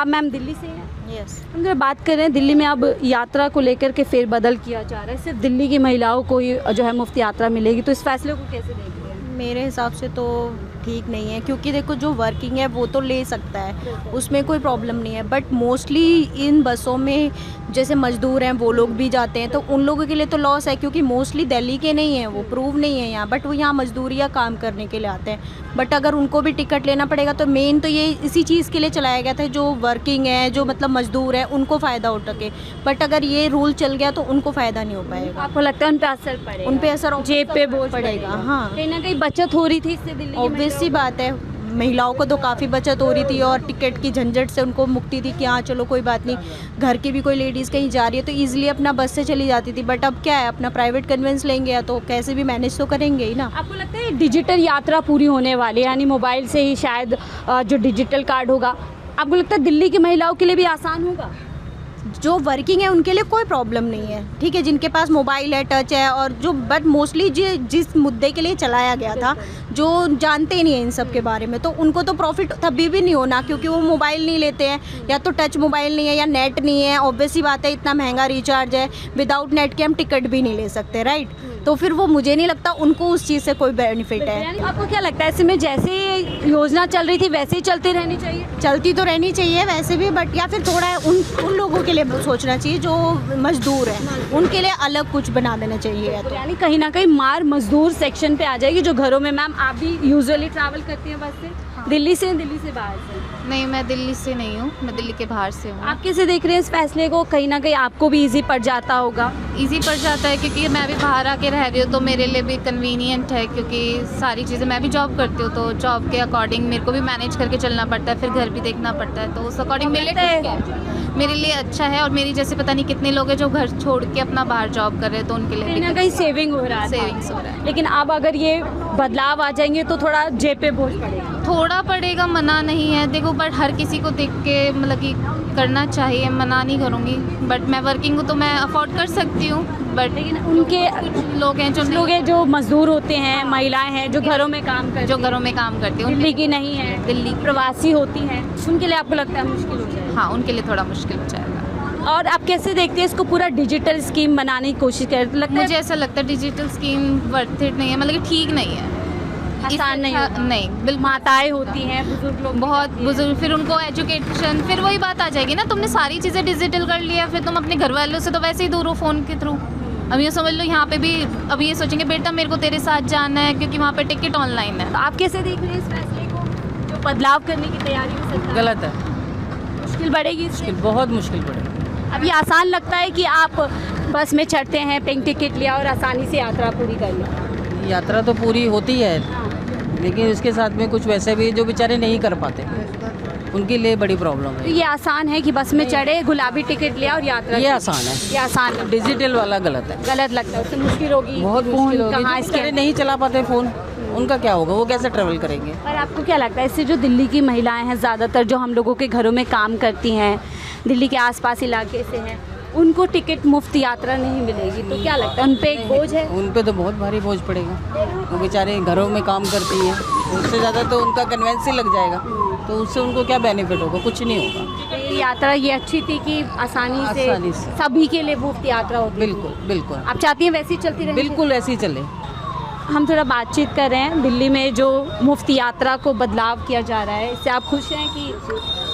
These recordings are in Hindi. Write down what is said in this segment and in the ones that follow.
आप मैम दिल्ली से हैं? यस। हम जब बात कर रहे हैं दिल्ली में अब यात्रा को लेकर के फेरबदल किया जा रहा है, सिर्फ दिल्ली की महिलाओं को ही जो है मुफ्त यात्रा मिलेगी, तो इस फैसले को कैसे देख रहे हैं? मेरे हिसाब से तो ठीक नहीं है, क्योंकि देखो जो वर्किंग है वो तो ले सकता है, उसमें कोई प्रॉब्लम नहीं है, बट मोस्टली इन बसों में जैसे मजदूर हैं वो लोग भी जाते हैं, तो उन लोगों के लिए तो लॉस है, क्योंकि मोस्टली दिल्ली के नहीं हैं, वो प्रूव नहीं है यहाँ, बट वो यहाँ मजदूरी या काम करने के लिए आते हैं। बट अगर उनको भी टिकट लेना पड़ेगा तो मेन तो ये इसी चीज़ के लिए चलाया गया था, जो वर्किंग है, जो मतलब मजदूर है, उनको फ़ायदा उठके। बट अगर ये रूल चल गया तो उनको फ़ायदा नहीं हो पाएगा। आपको लगता है उन पे असर पड़ेगा? उन पे असर जेब पे बोझ पड़ेगा। हाँ, कहीं ना कहीं बचत हो रही थी इससे दिल्ली की ऑब्वियस सी बात है, महिलाओं को तो काफ़ी बचत हो रही थी और टिकट की झंझट से उनको मुक्ति थी कि हाँ चलो कोई बात नहीं, घर की भी कोई लेडीज़ कहीं जा रही है तो ईजिली अपना बस से चली जाती थी। बट अब क्या है, अपना प्राइवेट कन्वेंस लेंगे या तो कैसे भी मैनेज तो करेंगे ही ना। आपको लगता है डिजिटल यात्रा पूरी होने वाली है, यानी मोबाइल से ही शायद जो डिजिटल कार्ड होगा, आपको लगता है दिल्ली की महिलाओं के लिए भी आसान होगा? जो वर्किंग है उनके लिए कोई प्रॉब्लम नहीं है, ठीक है, जिनके पास मोबाइल है, टच है, और जो बट मोस्टली जिस मुद्दे के लिए चलाया गया था, जो जानते ही नहीं है इन सब के बारे में, तो उनको तो प्रॉफिट तभी भी नहीं होना, क्योंकि वो मोबाइल नहीं लेते हैं, या तो टच मोबाइल नहीं है या नेट नहीं है। ऑब्वियस ही बात है, इतना महंगा रिचार्ज है, विदाउट नेट के हम टिकट भी नहीं ले सकते, राइट? तो फिर वो मुझे नहीं लगता उनको उस चीज़ से कोई बेनिफिट है। आपको क्या लगता है ऐसे में जैसे योजना चल रही थी वैसे ही चलती रहनी चाहिए? चलती तो रहनी चाहिए वैसे भी, बट या फिर थोड़ा उन लोगों के लिए सोचना चाहिए जो मजदूर हैं, उनके लिए अलग कुछ बना देना चाहिए। तो यानी कहीं ना कहीं मार मजदूर सेक्शन पे आ जाएगी, जो घरों में, मैम आप भी यूजुअली ट्रैवल करती हैं बस से? हाँ। दिल्ली से बाहर से? नहीं, मैं दिल्ली से नहीं हूँ, मैं दिल्ली के बाहर से हूँ। आप कैसे देख रहे हैं इस फैसले को? कहीं ना कहीं आपको भी इजी पड़ जाता होगा? इजी पड़ जाता है क्योंकि मैं भी बाहर आके रह रही हूँ, तो मेरे लिए भी कन्वीनियंट है, क्योंकि सारी चीज़ें, मैं भी जॉब करती हूँ, तो जॉब के अकॉर्डिंग मेरे को भी मैनेज करके चलना पड़ता है, फिर घर भी देखना पड़ता है, तो उस अकॉर्डिंग मेरे लिए अच्छा है। और मेरी जैसे पता नहीं कितने लोग हैं जो घर छोड़ के अपना बाहर जॉब कर रहे हैं, तो उनके लिए कहीं ना कहीं सेविंग हो रहा है। सेविंग्स हो रहा है। लेकिन अब अगर ये बदलाव आ जाएंगे तो थोड़ा जेब पे बोझ पड़ेगा? थोड़ा पड़ेगा, मना नहीं है, देखो, बट हर किसी को देख के मतलब कि करना चाहिए, मना नहीं करूँगी, बट मैं वर्किंग हूँ तो मैं अफोर्ड कर सकती हूँ, बट लेकिन उनके कुछ लोग हैं जो मजदूर होते हैं, महिलाएं हैं जो घरों में काम करती जो घरों में काम करती हैं, दिल्ली की नहीं है, दिल्ली प्रवासी होती हैं, उनके लिए आपको लगता है मुश्किल हो जाएगा? हाँ, उनके लिए थोड़ा मुश्किल हो जाएगा। और आप कैसे देखते हैं इसको पूरा डिजिटल स्कीम बनाने की कोशिश कर? लगता है मुझे ऐसा लगता है डिजिटल स्कीम वर्थ इट नहीं है, मतलब कि ठीक नहीं है, आसान नहीं होता। नहीं, बिल्कुल। माताएं होती हैं, बुजुर्ग लोग बहुत बुजुर्ग, फिर उनको एजुकेशन, फिर वही बात आ जाएगी ना, तुमने सारी चीज़ें डिजिटल कर लिया, फिर तुम अपने घर वालों से तो वैसे ही दूर हो फ़ोन के थ्रू। अब ये समझ लो, यहाँ पे भी अब ये सोचेंगे बेटा मेरे को तेरे साथ जाना है, क्योंकि वहाँ पे टिकट ऑनलाइन है। तो आप कैसे देख रहे हैं इस फैसले को, जो बदलाव करने की तैयारी में सरकार? गलत है, मुश्किल बढ़ेगी इससे? बहुत मुश्किल पड़ेगा। अब ये आसान लगता है कि आप बस में चढ़ते हैं, पिंक टिकट लिया और आसानी से यात्रा पूरी कर ली? यात्रा तो पूरी होती है, लेकिन इसके साथ में कुछ वैसे भी जो बेचारे नहीं कर पाते, उनके लिए बड़ी प्रॉब्लम तो है। ये आसान है कि बस में चढ़े, गुलाबी टिकट लिया और यात्रा ये की? आसान है, ये आसान है। डिजिटल वाला गलत है, गलत लगता है, उससे मुश्किल होगी, बहुत मुश्किल होगी। कहाँ जो बेचारे इसके नहीं चला पाते फ़ोन, उनका क्या होगा, वो कैसे ट्रैवल करेंगे? और आपको क्या लगता है इससे जो दिल्ली की महिलाएं हैं, ज़्यादातर जो हम लोगों के घरों में काम करती हैं, दिल्ली के आसपास इलाके से हैं, उनको टिकट मुफ्त यात्रा नहीं मिलेगी, तो क्या लगता है उन पे एक बोझ है? उन पे तो बहुत भारी बोझ पड़ेगा, वो बेचारे घरों में काम करती हैं, उससे ज़्यादा तो उनका कन्वेंस ही लग जाएगा, तो उससे उनको क्या बेनिफिट होगा? कुछ नहीं होगा। तो ये यात्रा ये अच्छी थी कि आसानी से सभी के लिए मुफ्त यात्रा होती? बिल्कुल बिल्कुल, आप चाहती हैं वैसी चलती रहे? बिल्कुल ऐसे ही चले। हम थोड़ा बातचीत कर रहे हैं, दिल्ली में जो मुफ्त यात्रा को बदलाव किया जा रहा है, इससे आप खुश हैं कि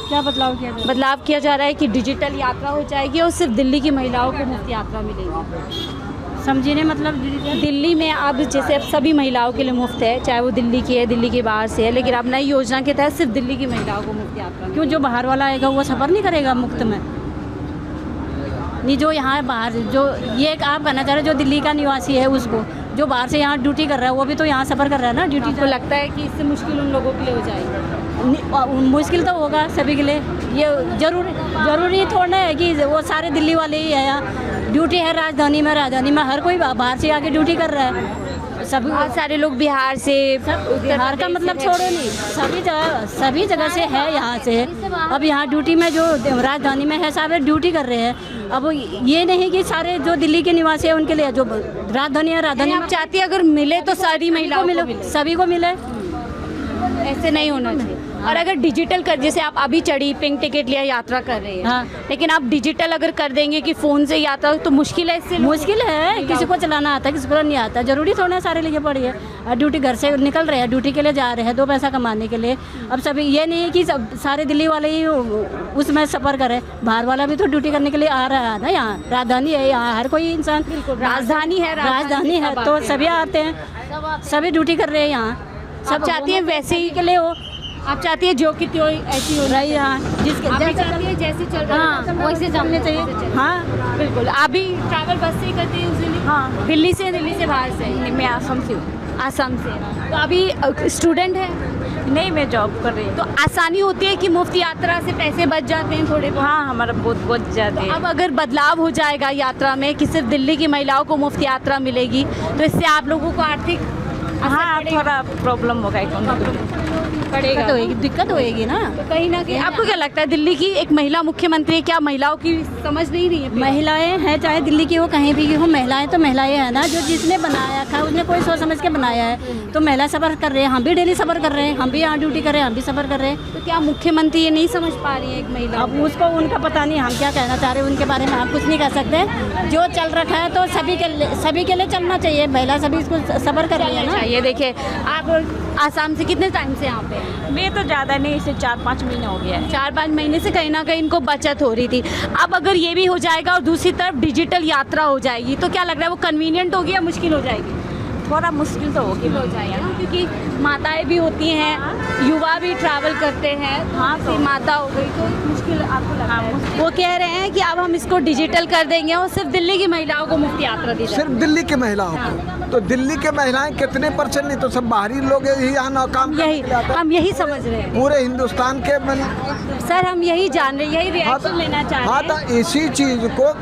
क्या बदलाव किया जा रहा है? बदलाव किया जा रहा है कि डिजिटल यात्रा हो जाएगी और सिर्फ दिल्ली की महिलाओं को मुफ्त यात्रा मिलेगी। समझिए नहीं, मतलब दिल्ली में अब जैसे अब सभी महिलाओं के लिए मुफ्त है, चाहे वो दिल्ली की है, दिल्ली के बाहर से है, लेकिन अब नई योजना के तहत सिर्फ दिल्ली की महिलाओं को मुफ्त यात्रा। क्यों, जो बाहर वाला आएगा वो सफ़र नहीं करेगा मुफ्त में? नहीं, जो यहाँ बाहर, जो ये आप कहना चाह रहे हो जो दिल्ली का निवासी है, उसको जो बाहर से यहाँ ड्यूटी कर रहा है वो भी तो यहाँ सफ़र कर रहा है ना ड्यूटी। तो लगता है कि इससे मुश्किल उन लोगों के लिए हो जाएगी? मुश्किल तो होगा सभी के लिए, ये जरूरी थोड़ा है कि वो सारे दिल्ली वाले ही है। यहाँ ड्यूटी है राजधानी में हर कोई बाहर से आके ड्यूटी कर रहा है। सभी बहुत सारे लोग बिहार से, बिहार का मतलब छोड़ो नहीं, सभी जगह से है यहाँ से। अब यहाँ ड्यूटी में जो राजधानी में है सारे ड्यूटी कर रहे हैं। अब ये नहीं कि सारे जो दिल्ली के निवासी है उनके लिए, जो राजधानी है राजधानी आप चाहती है अगर मिले तो सारी महिलाओं को मिले? सभी को मिले, ऐसे नहीं होना चाहिए। और अगर डिजिटल कर, जैसे आप अभी चढ़ी पिंक टिकट लिया यात्रा कर रहे हैं, हाँ। लेकिन आप डिजिटल अगर कर देंगे कि फ़ोन से यात्रा, तो मुश्किल है इससे। मुश्किल है, किसी को चलाना आता है, किसी को नहीं आता। जरूरी थोड़ा है सारे लिए पड़ी है। ड्यूटी घर से निकल रहे हैं, ड्यूटी के लिए जा रहे हैं 2 पैसा कमाने के लिए। अब सभी ये नहीं है कि सब सारे दिल्ली वाले ही उसमें सफ़र करें, बाहर वाला भी तो ड्यूटी करने के लिए आ रहा है ना। यहाँ राजधानी है, यहाँ हर कोई इंसान, राजधानी है तो सभी आते हैं, सभी ड्यूटी कर रहे हैं यहाँ। सब चाहती है वैसे ही के लिए हो, आप चाहती है जो कि त्यों ऐसी हो रही यहाँ जिसके आप भी चाहती है जैसे चल रहा है वैसे चलने चाहिए। हाँ बिल्कुल। आप भी ट्रैवल बस से ही करती है उस? हाँ। दिल्ली से बाहर से? मैं आसाम से हूँ। आसाम से। तो अभी स्टूडेंट है? नहीं, मैं जॉब कर रही हूँ। तो आसानी होती है कि मुफ्त यात्रा से पैसे बच जाते हैं थोड़े बहुत? हाँ, हमारा बहुत बच जाते हैं। अब अगर बदलाव हो जाएगा यात्रा में कि सिर्फ दिल्ली की महिलाओं को मुफ्त यात्रा मिलेगी, तो इससे आप लोगों को आर्थिक हाँ, थोड़ा प्रॉब्लम होगा, पड़ेगा, दिक्कत होएगी ना। तो कहीं ना कहीं आपको क्या लगता है, दिल्ली की एक महिला मुख्यमंत्री है, क्या महिलाओं की समझ नहीं रही है? महिलाएं हैं, चाहे दिल्ली की हो कहीं भी की हो, महिलाएं तो महिलाएं हैं ना। जो जिसने बनाया था उसने कोई सोच समझ के बनाया है, तो महिला सफ़र कर रहे हैं। हम भी डेली सफ़र कर रहे हैं, हम भी यहाँ ड्यूटी कर रहे हैं, हम भी सफ़र कर रहे हैं। तो क्या मुख्यमंत्री ये नहीं समझ पा रही है एक महिला? अब उसको उनका पता नहीं, हम क्या कहना चाह रहे हैं उनके बारे में हम कुछ नहीं कह सकते। जो चल रखा है तो सभी के लिए चलना चाहिए। महिला सभी इसको सफ़र कर रही है ना। ये देखिए, आप आसाम से कितने टाइम से यहाँ पे हैं? मैं तो ज़्यादा नहीं, इसे 4-5 महीने हो गया है। 4-5 महीने से कहीं ना कहीं इनको बचत हो रही थी। अब अगर ये भी हो जाएगा और दूसरी तरफ डिजिटल यात्रा हो जाएगी, तो क्या लग रहा है वो कन्वीनियंट होगी या मुश्किल हो जाएगी? थोड़ा मुश्किल तो होगी, हो जाएगा ना, क्योंकि माताएं भी होती हैं, युवा भी ट्रैवल करते हैं। हाँ, तो माता हो गई तो मुश्किल आपको लग रहा है? वो कह रहे हैं कि अब हम इसको डिजिटल कर देंगे और सिर्फ दिल्ली की महिलाओं को मुफ्त यात्रा दी जाएगी। सिर्फ दिल्ली की महिलाओं को? तो दिल्ली के महिलाएं कितने %? नहीं तो सब बाहरी लोग ही यहाँ काम यही हम यही समझ रहे हैं। पूरे हिंदुस्तान के सर हम यही जान रहे हैं, यही रिएक्शन लेना चाह रहे हैं। हाँ, तो इसी चीज़ को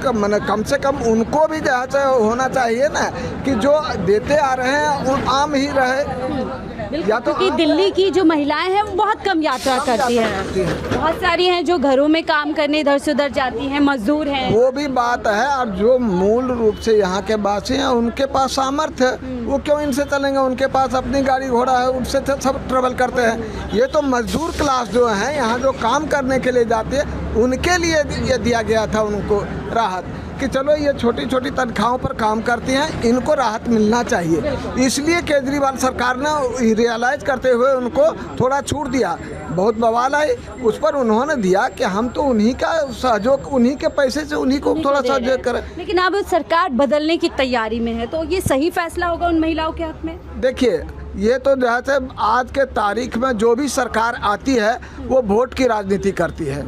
कम से कम उनको भी जैसे होना चाहिए ना कि जो देते आ रहे हैं वो आम ही रहे। या तो क्योंकि दिल्ली की जो महिलाएं हैं वो बहुत कम यात्रा करती हैं। बहुत सारी हैं जो घरों में काम करने इधर से उधर जाती हैं, मजदूर हैं। वो भी बात है, और जो मूल रूप से यहाँ के वासी हैं उनके पास सामर्थ्य है, वो क्यों इनसे चलेंगे? उनके पास अपनी गाड़ी घोड़ा है, उनसे सब ट्रेवल करते हैं। ये तो मजदूर क्लास जो है यहाँ जो काम करने के लिए जाते हैं, उनके लिए ये दिया गया था उनको राहत कि चलो ये छोटी छोटी तनख्वाहों पर काम करती हैं, इनको राहत मिलना चाहिए। इसलिए केजरीवाल सरकार ने रियलाइज करते हुए उनको थोड़ा छूट दिया। बहुत बवाल आई उस पर, उन्होंने दिया कि हम तो उन्हीं का सहयोग, उन्हीं के पैसे से उन्हीं को थोड़ा सहयोग करें। लेकिन अब सरकार बदलने की तैयारी में है, तो ये सही फैसला होगा उन महिलाओं के हक में? देखिए, ये तो जैसे आज के तारीख में जो भी सरकार आती है वो वोट की राजनीति करती है।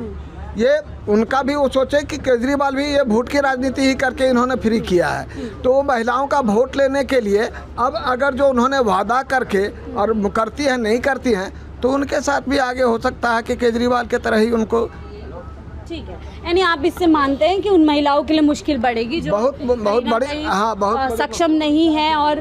ये उनका भी वो सोचे कि केजरीवाल भी ये वोट की राजनीति ही करके इन्होंने फ्री किया है, तो वो महिलाओं का वोट लेने के लिए अब अगर जो उन्होंने वादा करके और करती हैं नहीं करती हैं, तो उनके साथ भी आगे हो सकता है कि केजरीवाल के तरह ही उनको। ठीक है, यानी आप इससे मानते हैं कि उन महिलाओं के लिए मुश्किल बढ़ेगी जो बहुत बड़ी, हाँ, बहुत सक्षम नहीं है और